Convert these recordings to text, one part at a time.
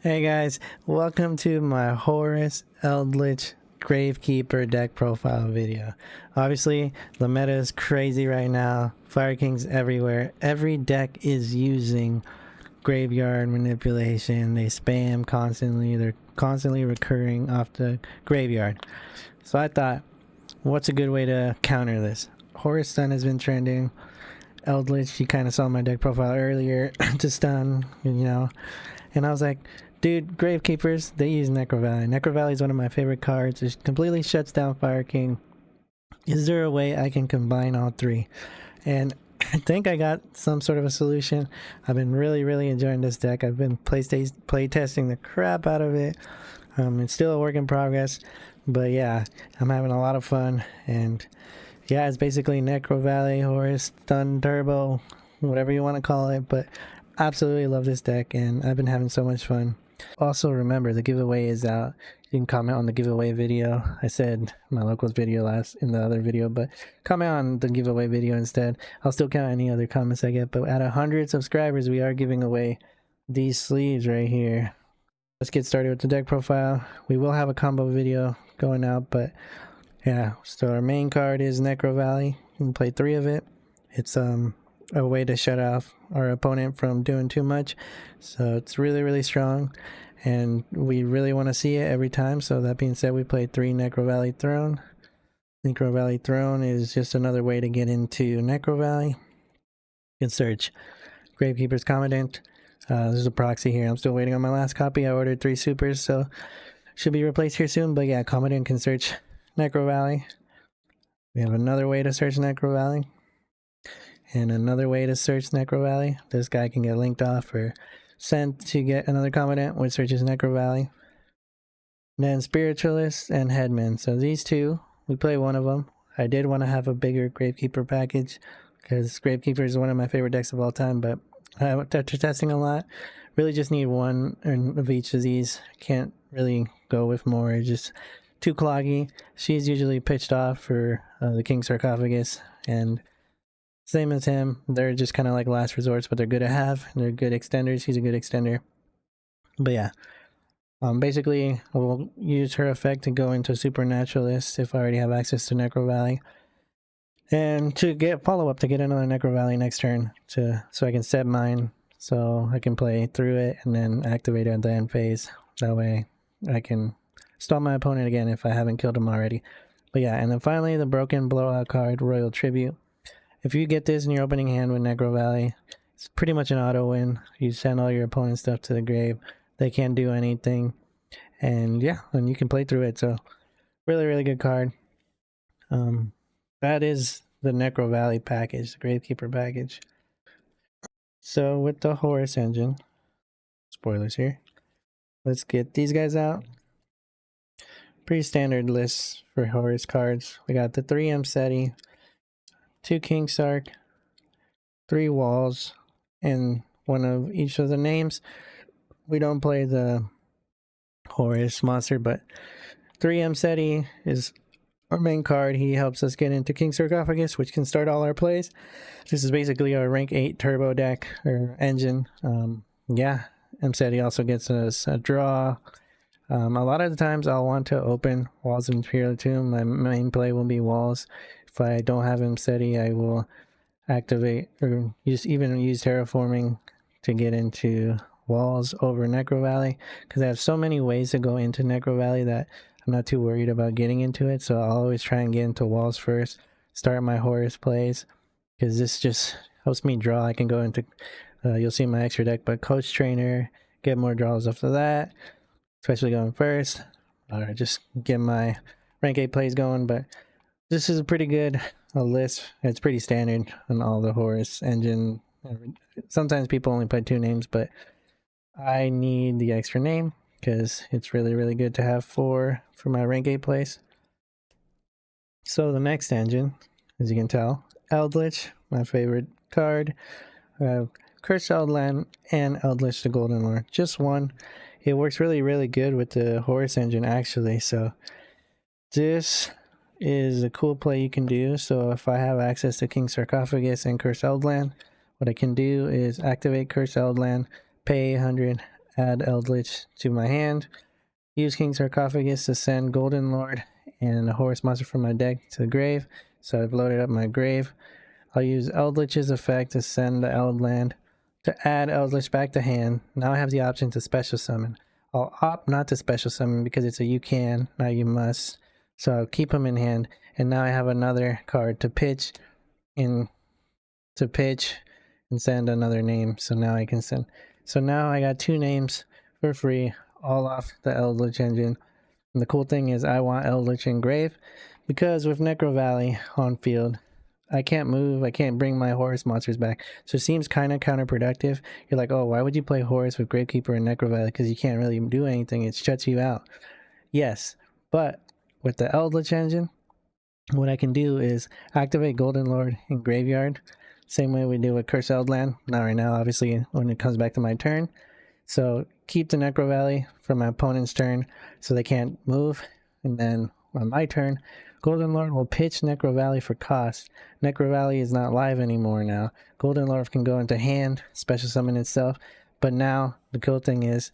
Hey guys, welcome to my Horus Eldlich Gravekeeper deck profile video. Obviously, the meta is crazy right now. Fire Kings everywhere. Every deck is using graveyard manipulation. They spam constantly. They're constantly recurring off the graveyard. So I thought, what's a good way to counter this? Horus Stun has been trending. Eldlich, you kind of saw my deck profile earlier to stun, and I was like, dude, Gravekeepers, they use Necro Valley. Necro Valley is one of my favorite cards. It completely shuts down Fire King. Is there a way I can combine all three? And I think I got some sort of a solution. I've been really enjoying this deck. I've been play testing the crap out of it. It's still a work in progress, but yeah, I'm having a lot of fun. And yeah, it's basically Necro Valley, Horus, Stun, Turbo, whatever you want to call it, but absolutely love this deck and I've been having so much fun. Also remember, the giveaway is out. You can comment on the giveaway video. I said my locals video in the other video, but comment on the giveaway video instead. I'll still count any other comments I get, but at 100 subscribers we are giving away these sleeves right here. Let's get started with the deck profile. We will have a combo video going out, but yeah, so our main card is Necro Valley. You can play 3 of it. It's a way to shut off our opponent from doing too much, so it's really strong and we really want to see it every time. So that being said, we played 3 Necro Valley Throne. Necro Valley Throne is just another way to get into Necro Valley. You can search Gravekeeper's Commandant. There's a proxy here. I'm still waiting on my last copy. I ordered 3 supers, so should be replaced here soon. But yeah, Commandant can search Necro Valley. We have another way to search Necro Valley and another way to search Necro Valley. This guy can get linked off or sent to get another commandant, which searches Necro Valley. Then Spiritualist and Headman. So these 2, we play one of them. I did want to have a bigger Gravekeeper package because Gravekeeper is one of my favorite decks of all time, but after testing a lot, really just need one of each of these. Can't really go with more. It's just too cloggy. She's usually pitched off for the King Sarcophagus, and same as him, they're just kind of like last resorts, but they're good to have. They're good extenders. He's a good extender. But yeah, basically we'll use her effect to go into Supernaturalist if I already have access to Necro Valley, and to get follow-up to get another Necro Valley next turn, so I can set mine so I can play through it and then activate it at the end phase. That way I can stall my opponent again if I haven't killed him already. But yeah, and then finally the broken blowout card, Royal Tribute. If you get this in your opening hand with Necro Valley, it's pretty much an auto win. You send all your opponent's stuff to the grave. They can't do anything. And yeah, and you can play through it. So really good card. That is the Necro Valley package, the Gravekeeper package. So with the Horus engine, spoilers here, let's get these guys out. Pretty standard list for Horus cards. We got the 3 Mseti, 2 King Sark, 3 Walls, and one of each of the names. We don't play the Horus monster, but 3 Mseti is our main card. He helps us get into King Sarcophagus, which can start all our plays. This is basically our rank 8 turbo deck or engine. Yeah, Mseti also gets us a draw. A lot of the times I'll want to open Walls of Imperial Tomb. My main play will be Walls. If I don't have Mseti, I will activate or even use Terraforming to get into Walls over Necro Valley, because I have so many ways to go into Necro Valley that I'm not too worried about getting into it. So I'll always try and get into Walls first, start my Horus plays, because this just helps me draw. I can go into, you'll see my extra deck, but Coach Trainer, get more draws after that, especially going first, or just get my rank 8 plays going. But this is a pretty good list. It's pretty standard on all the Horus engine. Sometimes people only play 2 names, but I need the extra name because it's really good to have 4 for my rank 8 plays. So the next engine, as you can tell, Eldlich, my favorite card. I have Cursed Eldland and Eldlich the Golden Lord. Just one. It works really good with the Horus engine actually. So this is a cool play you can do. So if I have access to King Sarcophagus and Cursed Eldland, what I can do is activate Cursed Eldland, pay 100, add Eldlich to my hand, use King Sarcophagus to send Golden Lord and a Horus monster from my deck to the grave. So I've loaded up my grave. I'll use Eldlich's effect to send the Eldland to add Eldlich back to hand. Now I have the option to special summon. I'll opt not to special summon because it's a you can, not you must. So I'll keep him in hand, and now I have another card to pitch and send another name. So now I can send. So now I got 2 names for free, all off the Eldlich engine. And the cool thing is I want Eldlich in grave because with Necro Valley on field, I can't move, I can't bring my Horus monsters back. So it seems kind of counterproductive. You're like, oh, why would you play Horus with Gravekeeper and Necro Valley? Because you can't really do anything, it shuts you out. Yes, but with the Eldlich engine, what I can do is activate Golden Lord in Graveyard, same way we do with Curse Eldland. Not right now, obviously, when it comes back to my turn. So keep the Necro Valley for my opponent's turn so they can't move. And then on my turn, Golden Lord will pitch Necro Valley for cost. Necro Valley is not live anymore now. Golden Lord can go into hand, special summon itself. But now, the cool thing is,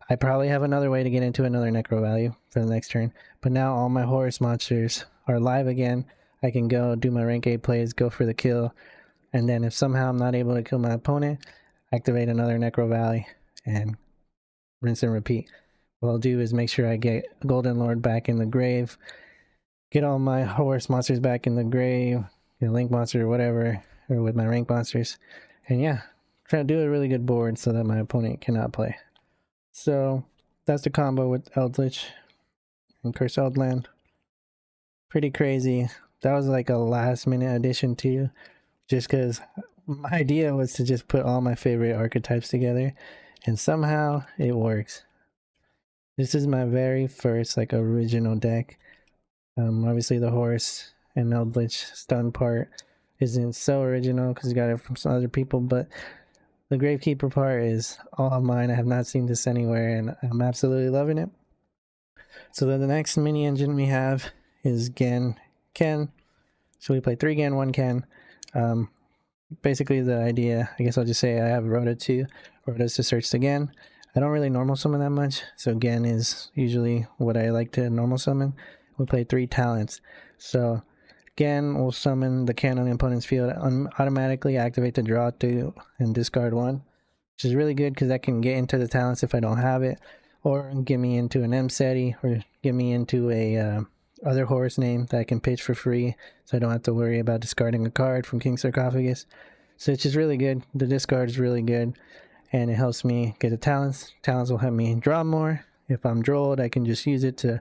I probably have another way to get into another Necro Valley for the next turn. But now all my Horus monsters are live again. I can go do my rank 8 plays, go for the kill. And then if somehow I'm not able to kill my opponent, activate another Necro Valley and rinse and repeat. What I'll do is make sure I get Golden Lord back in the grave, get all my Horus monsters back in the grave, Link monster or whatever, or with my rank monsters. And yeah, try to do a really good board so that my opponent cannot play. So that's the combo with Eldlich and Curse Eldland. Pretty crazy. That was like a last minute addition too, just because my idea was to just put all my favorite archetypes together, and somehow it works. This is my very first like original deck. Obviously the Horus and Eldlich stun part isn't so original because you got it from some other people, but the Gravekeeper part is all of mine. I have not seen this anywhere, and I'm absolutely loving it. So then the next mini engine we have is Ken. So we play 3 Gen, 1 Ken. Basically the idea, I guess I'll just say I have Rhoda 2, Rhoda's to search the Gen. I don't really normal summon that much, so Gen is usually what I like to normal summon. We play 3 talents. So Gen will summon the Ken on the opponent's field, automatically activate the draw 2 and discard 1, which is really good because that can get into the talents if I don't have it, or get me into an M-Seti, or get me into a other Horus name that I can pitch for free, so I don't have to worry about discarding a card from King Sarcophagus. So it's just really good. The discard is really good, and it helps me get the talents. Talents will help me draw more. If I'm drolled, I can just use it to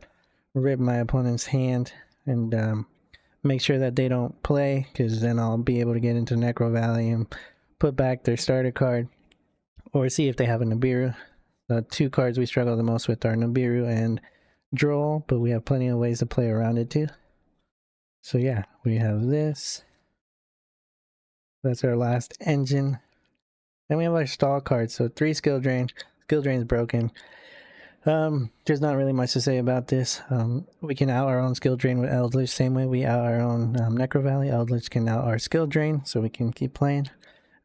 rip my opponent's hand and make sure that they don't play, because then I'll be able to get into Necro Valley and put back their starter card, or see if they have a Nibiru. The 2 cards we struggle the most with are Nibiru and Droll, but we have plenty of ways to play around it too. So yeah, we have this. That's our last engine. Then we have our stall cards. So 3 skill drain. Skill drain is broken. There's not really much to say about this. We can out our own skill drain with Eldlich, same way we out our own Necro Valley. Eldlich can out our skill drain, so we can keep playing.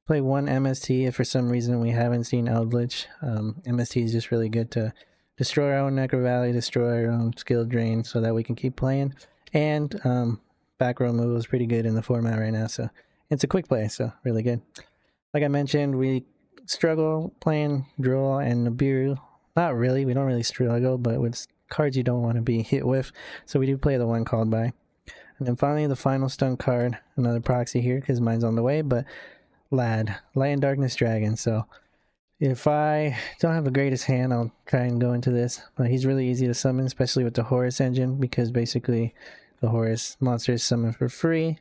Play 1 MST if for some reason we haven't seen Eldlich. MST is just really good to destroy our own Necro Valley, destroy our own skill drain, so that we can keep playing. And back row move is pretty good in the format right now, so it's a quick play, so really good. Like I mentioned, we struggle playing Droll and Nibiru. Not really, we don't really struggle, but with cards you don't want to be hit with, so we do play the one called by. And then finally the final stun card, another proxy here because mine's on the way, but Lad, Light and Darkness Dragon. So if I don't have the greatest hand, I'll try and go into this, but he's really easy to summon, especially with the Horus engine, because basically the Horus monster is summoned for free,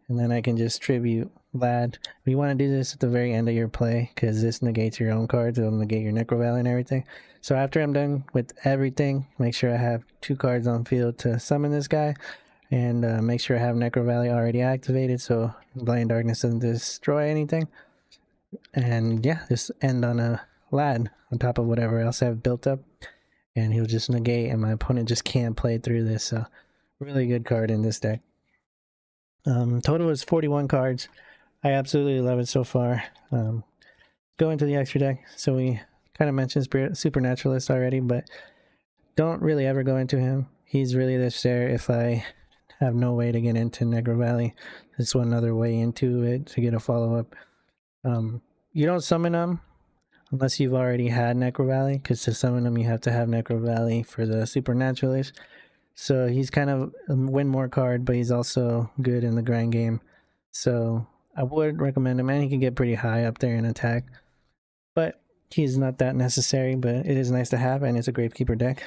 and then I can just tribute Lad. You want to do this at the very end of your play, because this negates your own cards, it'll negate your Necro Valley and everything. So after I'm done with everything, make sure I have 2 cards on field to summon this guy, and make sure I have Necro Valley already activated so Blind Darkness doesn't destroy anything. And yeah, just end on a Lad on top of whatever else I've built up, and he'll just negate, and my opponent just can't play through this. So really good card in this deck. Total is 41 cards. I absolutely love it so far. Go into the extra deck. So we kind of mentioned Supernaturalist already, but don't really ever go into him. He's really just there if I have no way to get into Negro Valley. It's one other way into it to get a follow-up. You don't summon him unless you've already had Necro Valley, because to summon him you have to have Necro Valley for the Supernaturalist. So he's kind of a win more card, but he's also good in the grind game. So I would recommend him, and he can get pretty high up there in attack. But he's not that necessary, but it is nice to have, and it's a Gravekeeper deck.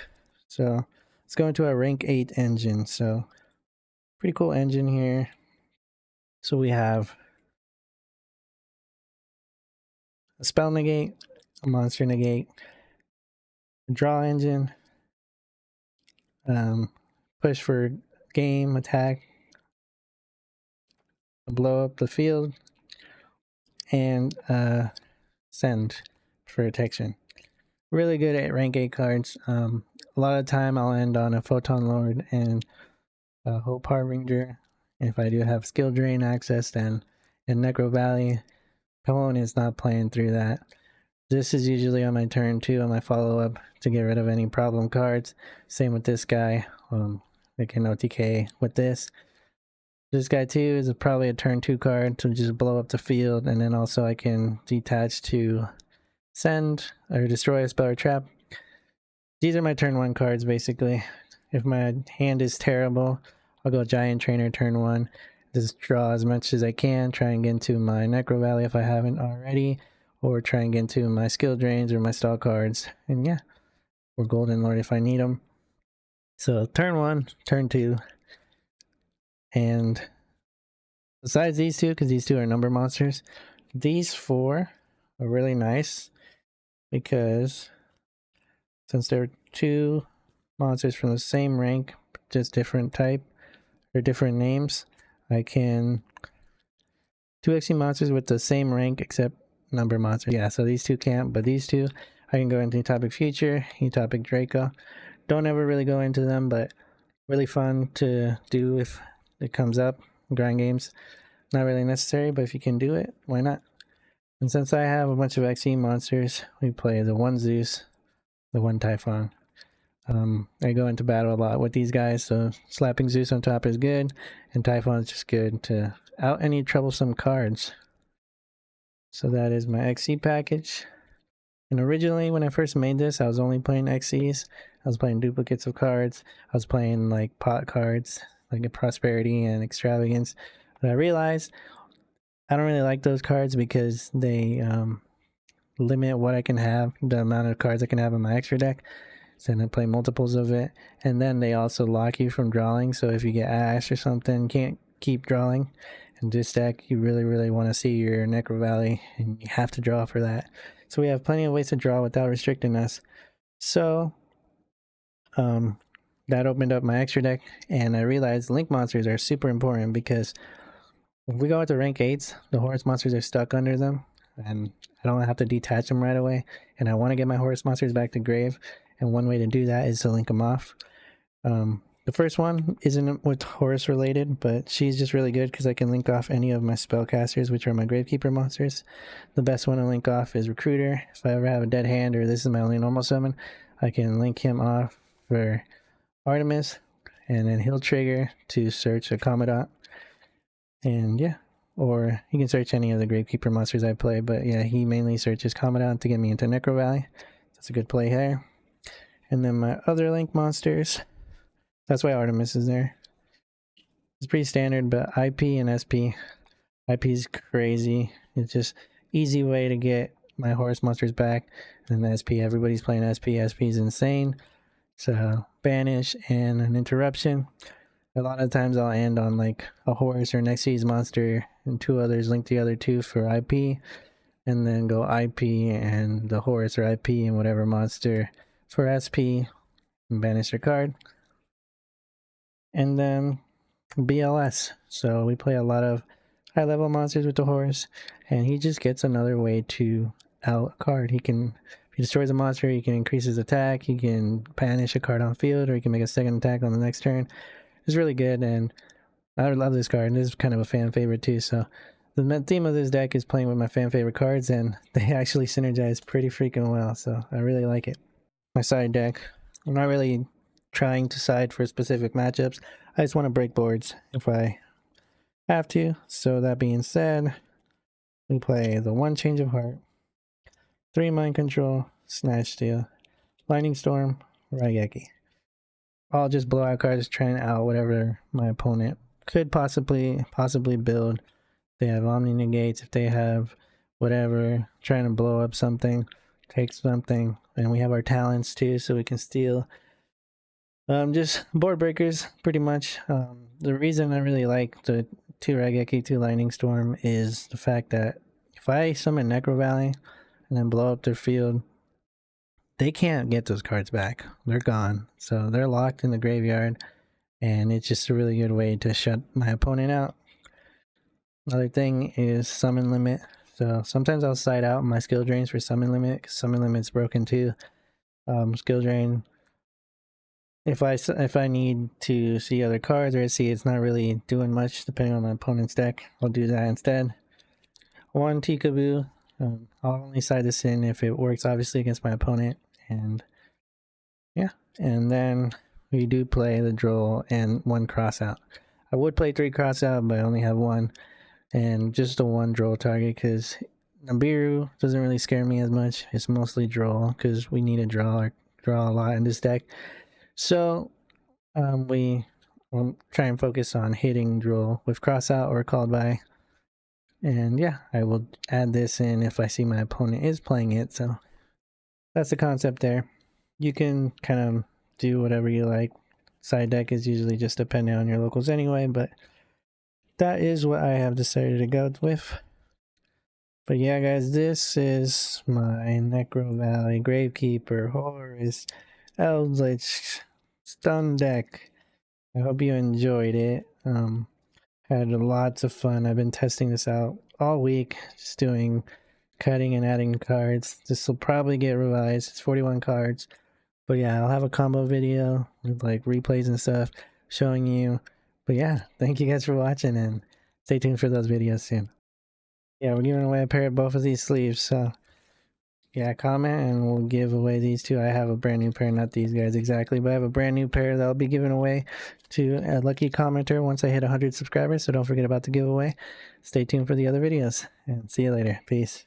So let's go into our rank 8 engine. So pretty cool engine here. So we have a spell negate, a monster negate, a draw engine, push for game, attack, blow up the field, and send for protection. Really good at rank 8 cards. A lot of the time I'll end on a Photon Lord and a Hope Harbinger. If I do have skill drain access, then in Necro Valley, opponent is not playing through that. This is usually on my turn 2 on my follow-up to get rid of any problem cards. Same with this guy. They can OTK with this. This guy too is probably a turn 2 card to just blow up the field, and then also I can detach to send or destroy a spell or trap. These are my turn 1 cards basically. If my hand is terrible, I'll go Giant Trainer turn 1. Just draw as much as I can, try and get into my Necro Valley if I haven't already, or try and get into my skill drains or my stall cards, and yeah, or Golden Lord if I need them. So turn 1, turn 2, and besides these two, because these two are number monsters, these 4 are really nice because since they're 2 monsters from the same rank, just different type or different names, I can 2xe monsters with the same rank except number monsters. Yeah, so these two can't, but these two I can go into Utopic Future, Utopic Draco. Don't ever really go into them, but really fun to do if it comes up. Grind games, not really necessary, but if you can do it, why not? And since I have a bunch of XE monsters, we play the 1 Zeus, the 1 Typhon. I go into battle a lot with these guys, so slapping Zeus on top is good, and Typhon is just good to out any troublesome cards. So that is my XE package. And originally when I first made this, I was only playing XEs. I was playing duplicates of cards. I was playing like pot cards, like a Prosperity and Extravagance. But I realized I don't really like those cards because they limit what I can have, the amount of cards I can have in my extra deck. So then I play multiples of it. And then they also lock you from drawing. So if you get Ash or something, can't keep drawing. In this deck, you really want to see your Necro Valley, and you have to draw for that. So we have plenty of ways to draw without restricting us. So that opened up my extra deck, and I realized link monsters are super important because if we go into rank 8s, the Horus monsters are stuck under them, and I don't have to detach them right away. And I want to get my Horus monsters back to grave, and one way to do that is to link them off. The first one isn't with Horus related, but she's just really good because I can link off any of my spellcasters, which are my Gravekeeper monsters. The best one to link off is Recruiter. If I ever have a dead hand or this is my only normal summon, I can link him off for Artemis, and then he'll trigger to search a Commandant. And yeah, or you can search any of the Gravekeeper monsters I play, but yeah, he mainly searches Commandant to get me into Necro Valley. That's a good play here. And then my other link monsters, that's why Artemis is there. It's pretty standard, but IP and SP. IP is crazy. It's just easy way to get my Horus monsters back. And then SP, everybody's playing SP. SP is insane. So banish and an interruption. A lot of times I'll end on like a Horus or an Xyz monster and 2 others, link the other 2 for IP. And then go IP and the Horus or IP and whatever monster for SP and banish their card. And then BLS. So we play a lot of high level monsters with the Horus, and he just gets another way to out a card. He can, if he destroys a monster, he can increase his attack, he can banish a card on field, or he can make a second attack on the next turn. It's really good, and I love this card, and this is kind of a fan favorite too. So The theme of this deck is playing with my fan favorite cards, and they actually synergize pretty freaking well, so I really like it. My side deck, I'm not really trying to side for specific matchups. I just want to break boards if I have to. So that being said, we play the 1 Change of Heart, 3 Mind Control, Snatch Steal, Lightning Storm, Raigeki. All just blowout cards trying out whatever my opponent could possibly build. They have Omni Negates, if they have whatever, trying to blow up something, take something, and we have our talents too, so we can steal. Just board breakers, pretty much. The reason I really like the 2 Raigeki, 2 Lightning Storm is the fact that if I summon Necro Valley and then blow up their field, they can't get those cards back. They're gone. So they're locked in the graveyard, and it's just a really good way to shut my opponent out. Another thing is summon limit. So sometimes I'll side out my skill drains for summon limit, because summon limit's broken too. Skill drain, if I need to see other cards, or I see it's not really doing much depending on my opponent's deck, I'll do that instead. 1 Tikaboo, I'll only side this in if it works obviously against my opponent, and yeah, and then we do play the Droll and 1 Crossout. I would play 3 Crossout, but I only have 1, and just a 1 Droll target, because Nibiru doesn't really scare me as much. It's mostly Droll, because we need to draw a lot in this deck. So we will try and focus on hitting Droll with Crossout or Called By. And yeah, I will add this in if I see my opponent is playing it. So that's the concept there. You can kind of do whatever you like. Side deck is usually just depending on your locals anyway, but that is what I have decided to go with. But yeah, guys, this is my Necro Valley, Gravekeeper, Horus, Eldlich Stun deck. I hope you enjoyed it. Had lots of fun. I've been testing this out all week, just doing cutting and adding cards. This will probably get revised. It's 41 cards. But yeah, I'll have a combo video with like replays and stuff showing you. But yeah, thank you guys for watching, and stay tuned for those videos soon. Yeah, we're giving away a pair of both of these sleeves, so yeah, comment and we'll give away these 2. I have a brand new pair, not these guys exactly, but I have a brand new pair that I'll be giving away to a lucky commenter once I hit 100 subscribers, so don't forget about the giveaway. Stay tuned for the other videos, and see you later. Peace.